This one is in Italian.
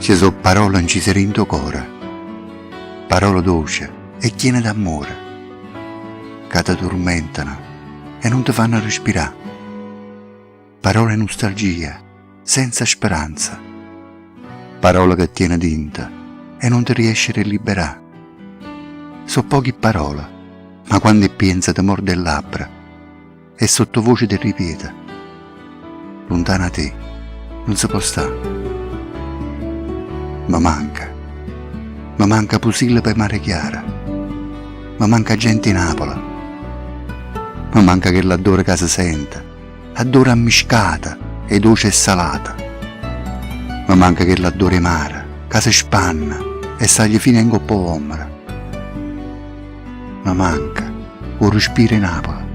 Ci sono parole incise in tuo cuore, parole dolci e piene d'amore, che ti tormentano e non ti fanno respirare. Parole nostalgia, senza speranza, parole che tieni dentro e non ti riesci a liberare. So poche parole, ma quando pensa ti morde le labbra e sottovoce ti ripete: lontana a te non si può stare. Mi manca Pusilla per mare chiara, mi manca gente in Napoli, mi manca che l'adore che si sente, adore ammiscata e dolce e salata, mi manca che l'adore mare, che si spanna e sagli fino in coppa ombra, mi manca un respiro in Napoli,